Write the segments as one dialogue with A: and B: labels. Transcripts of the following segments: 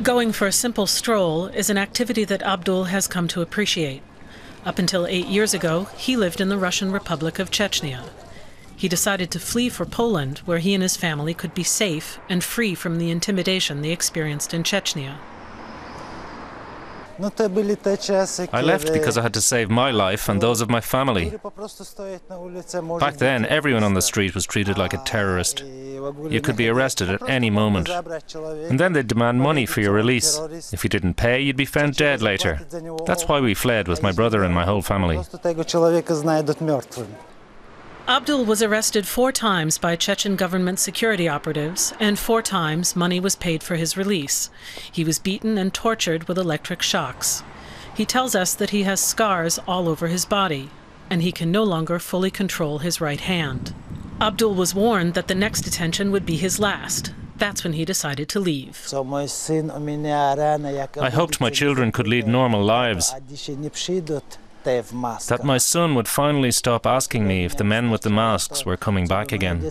A: Going for a simple stroll is an activity that Abdul has come to appreciate. Up until 8 years ago, he lived in the Russian Republic of Chechnya. He decided to flee for Poland, where he and his family could be safe and free from the intimidation they experienced in Chechnya.
B: I left because I had to save my life and those of my family. Back then, everyone on the street was treated like a terrorist. You could be arrested at any moment. And then they'd demand money for your release. If you didn't pay, you'd be found dead later. That's why we fled with my brother and my whole family.
A: Abdul was arrested 4 times by Chechen government security operatives, and 4 times money was paid for his release. He was beaten and tortured with electric shocks. He tells us that he has scars all over his body, and he can no longer fully control his right hand. Abdul was warned that the next detention would be his last. That's when he decided to leave.
B: I hoped my children could lead normal lives. That my son would finally stop asking me if the men with the masks were coming back again.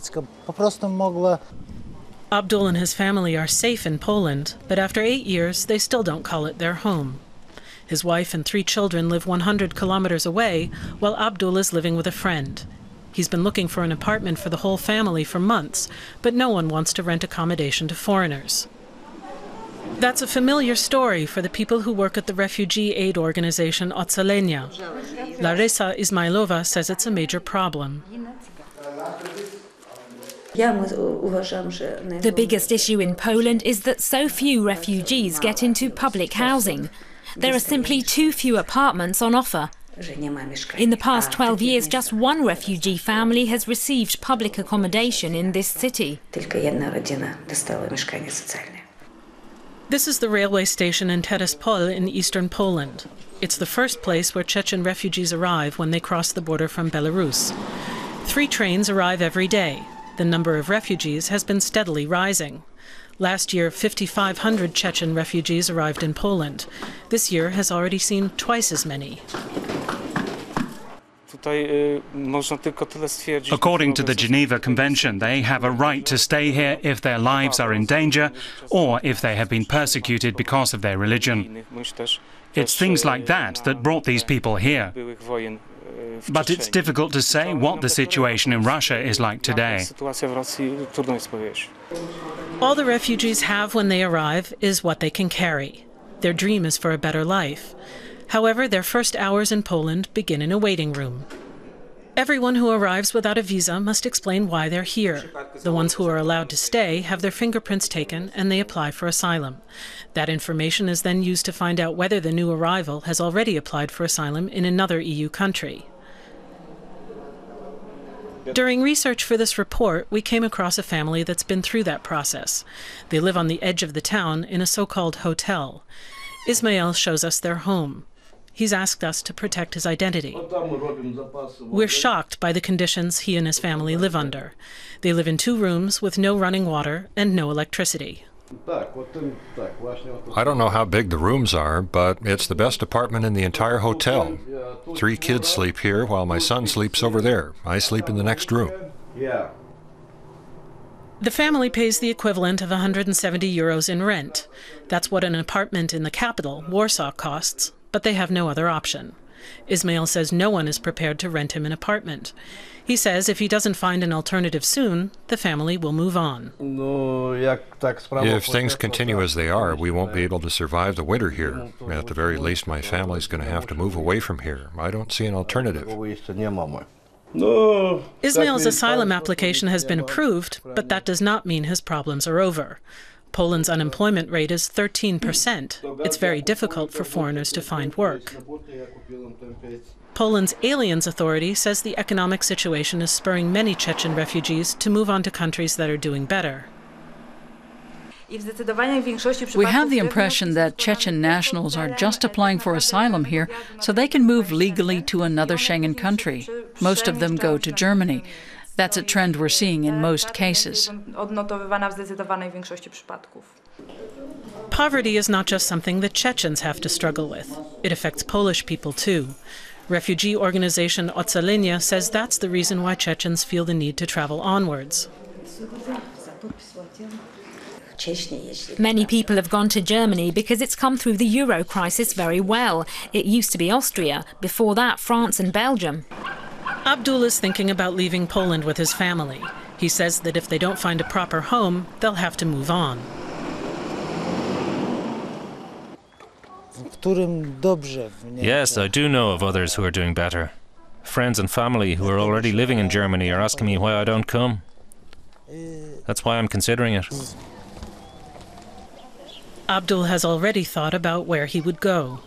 A: Abdul and his family are safe in Poland, but after 8 years, they still don't call it their home. His wife and 3 children live 100 kilometers away, while Abdul is living with a friend. He's been looking for an apartment for the whole family for months, but no one wants to rent accommodation to foreigners. That's a familiar story for the people who work at the refugee aid organization Otsalenia. Larisa Ismailova says it's a major problem.
C: The biggest issue in Poland is that so few refugees get into public housing. There are simply too few apartments on offer. In the past 12 years, just 1 refugee family has received public accommodation in this city.
A: This is the railway station in Terespol in eastern Poland. It's the first place where Chechen refugees arrive when they cross the border from Belarus. 3 trains arrive every day. The number of refugees has been steadily rising. Last year, 5,500 Chechen refugees arrived in Poland. This year has already seen twice as many.
D: According to the Geneva Convention, they have a right to stay here if their lives are in danger or if they have been persecuted because of their religion. It's things like that that brought these people here. But it's difficult to say what the situation in Russia is like today.
A: All the refugees have when they arrive is what they can carry. Their dream is for a better life. However, their first hours in Poland begin in a waiting room. Everyone who arrives without a visa must explain why they're here. The ones who are allowed to stay have their fingerprints taken and they apply for asylum. That information is then used to find out whether the new arrival has already applied for asylum in another EU country. During research for this report, we came across a family that's been through that process. They live on the edge of the town in a so-called hotel. Ismail shows us their home. He's asked us to protect his identity. We're shocked by the conditions he and his family live under. They live in 2 rooms with no running water and no electricity.
E: I don't know how big the rooms are, but it's the best apartment in the entire hotel. 3 kids sleep here while my son sleeps over there. I sleep in the next room.
A: The family pays the equivalent of 170 euros in rent. That's what an apartment in the capital, Warsaw, costs, but they have no other option. Ismail says no one is prepared to rent him an apartment. He says if he doesn't find an alternative soon, the family will move on.
E: If things continue as they are, we won't be able to survive the winter here. At the very least, my family's going to have to move away from here. I don't see an alternative.
A: Ismail's asylum application has been approved, but that does not mean his problems are over. Poland's unemployment rate is 13%. It's very difficult for foreigners to find work. Poland's Aliens Authority says the economic situation is spurring many Chechen refugees to move on to countries that are doing better.
F: We have the impression that Chechen nationals are just applying for asylum here so they can move legally to another Schengen country. Most of them go to Germany. That's a trend we're seeing in most cases.
A: Poverty is not just something that Chechens have to struggle with. It affects Polish people too. Refugee organization Otsalenia says that's the reason why Chechens feel the need to travel onwards.
C: Many people have gone to Germany because it's come through the euro crisis very well. It used to be Austria, before that France and Belgium.
A: Abdul is thinking about leaving Poland with his family. He says that if they don't find a proper home, they'll have to move on.
B: Yes, I do know of others who are doing better. Friends and family who are already living in Germany are asking me why I don't come. That's why I'm considering it.
A: Abdul has already thought about where he would go.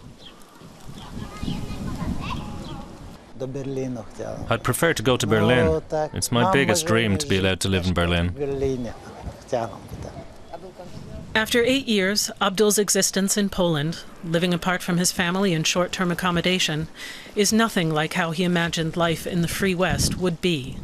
B: I'd prefer to go to Berlin. It's my biggest dream to be allowed to live in Berlin.
A: After 8 years, Abdul's existence in Poland, living apart from his family in short-term accommodation, is nothing like how he imagined life in the Free West would be.